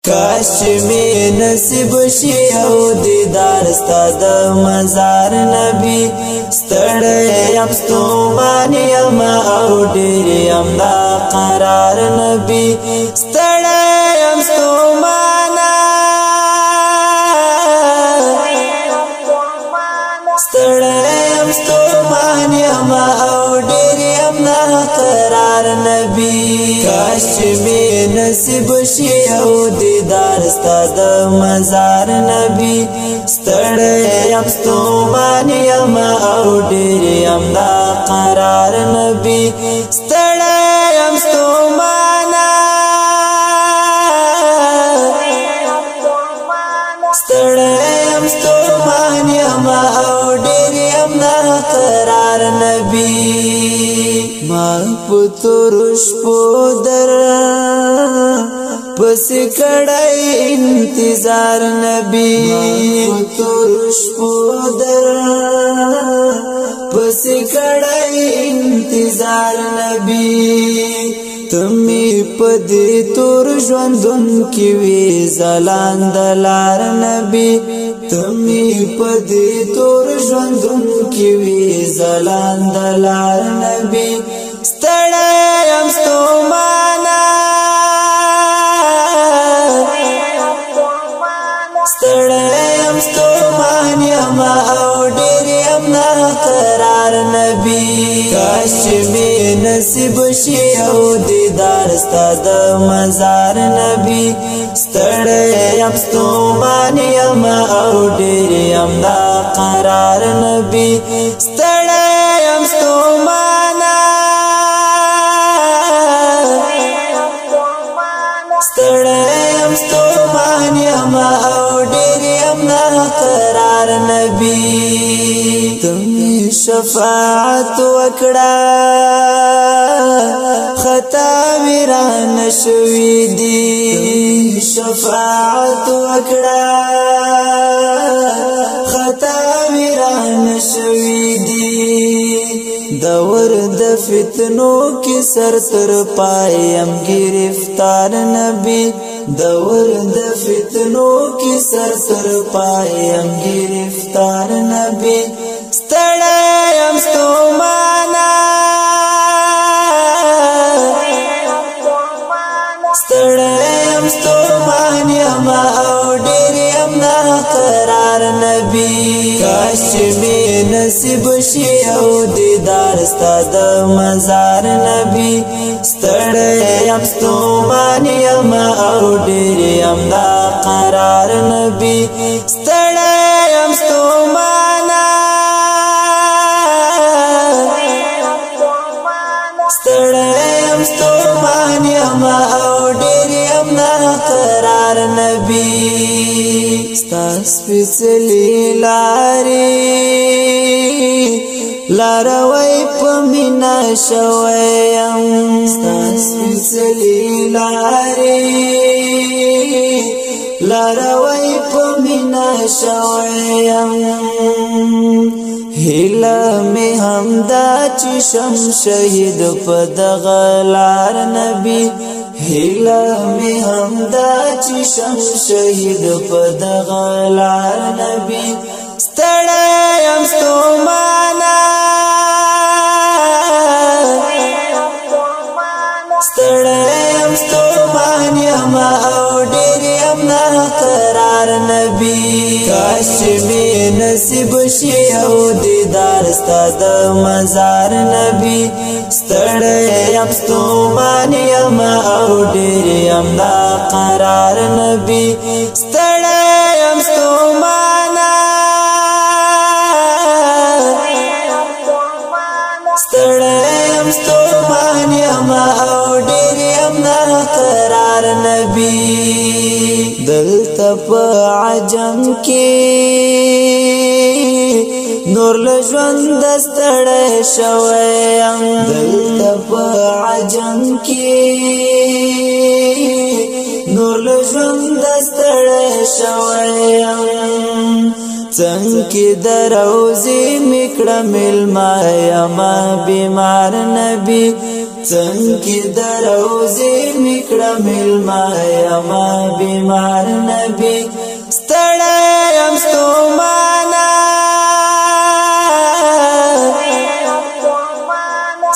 काश में नसीब शि او दीदार ستا د مزار نبی ستړی یم ستومان یم او ډېر یم دا قرار نبی ستړی یم ستومان یم او ډېر یم دا قرار نبی काश में नसीब शि او दीदार ستا د مزار نبی ستړی یم ستومان یم او ډېر یم دا قرار نبی ستړی یم ستومان یم او ډېر یم دا قرار نبی ما پتور شپو در پس کڑای انتظار نبی ما پتور شپو در پس کڑای انتظار نبی تمی پدی تور ژوندون کی وی زلاند لار نبی تمی پدی تور ژوندون کی وی زلاند لار نبی ستړی یم ستومان یم او ډېر یم دا قرار نبی काश में नसीब शि او दीदार ستا د مزار نبی ستړی یم ستومان یم او ډېر یم دا قرار نبی ستړی یم ستومان یم او ډېر یم دا قرار نبی تمی شفاعت وکړه خطا ویران شوی دی شفاعت وکړه خطا ویران شوی دی دور د فتنو کی سر تر پایم گرفتار نبی دور د فتنو کی سر تر پایم گرفتار نبی ستړی یم ستومان یم او ډېر یم دا قرار نبی काश में नसीब शि او दीदार ستا د مزار نبی ستړی یم ستومان یم او ډېر یم دا قرار نبی ستړی یم ستومان یم او ډېر یم دا قرار نبی ستا سپېڅلې لارې لاروی په مینا شوی یم ستا سپېڅلې لارې لاروی په مینا شوی یم هیله مې همدا چې شم شهید په دغه لار نبی هیله مې همدا چې شم شهید په دغه لار نبی ستړی یم ستومان یم او ډېر یم دا قرار نبی काश में नसीब शि او दीदार ستا د مزار نبی ستړی یم ستومان یم او ډېر یم دا قرار نبی ستړی یم ستومان یم او ډېر یم دا قرار نبی دلته په عجم کې نور له ژوند ستړی شوی یم دلته په عجم کې نور له ژوند ستړی شوی یم څنګه دروزي میکړه ملما یم بیمار نبی څنګه دروزي میکړه ملما یما بیمار نبی ستړی یم ستومانه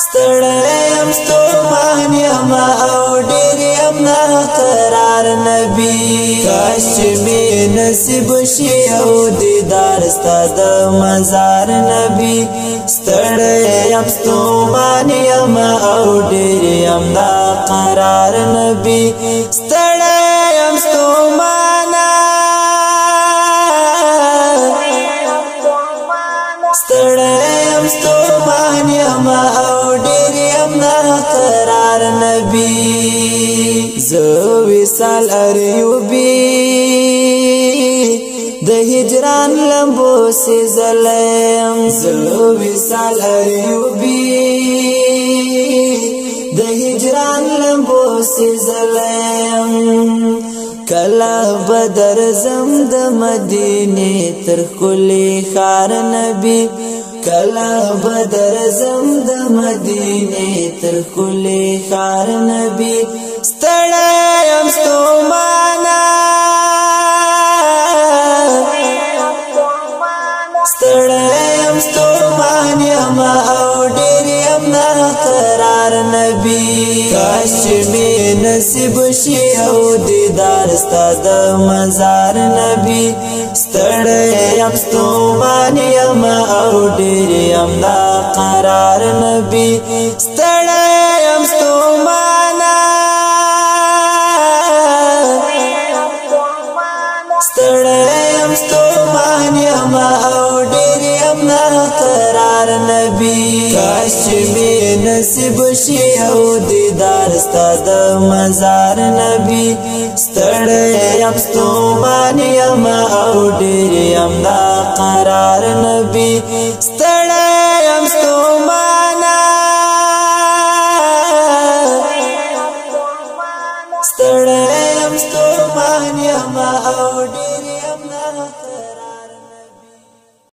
ستړی یم ستومان یما او ډېر یم ناقرار نبی کاش چې مې نصیب شي او دیدار ستا د مزار نبی ستړی یم ستومان یما او ډېر یم ناقرار نبی ستړی یم ستومانه ستړی یم ستومان یما او ډېر یم ناقرار نبی زه وصال ایوبي د هجران لمبو سيزلم زه وصال ایوبي د هجران لمبو سيزلم کلا بدر زم د مدینه تر کلی خار نبی کلا بدر زم د مدینه تر کلی خار نبی ستړی یم ستومانه ستړی یم ستومان یما او ډېر یم ناقرار نبی کاش چې مې نصیب شي او دیدار ستا د مزار نبی ستړی یم ستومان یما او ډېر یم ناقرار نبی ستړی یم ستومانه ستړی یم ستومان یما او ډېر یم ناقرار نبی کاش چې مې نصیب شي او دیدار ستا د مزار نبی ستړی یم ستومان یما او ډېر یم ناقرار نبی ستړی یم ستومانه ستړی یم ستومان یما او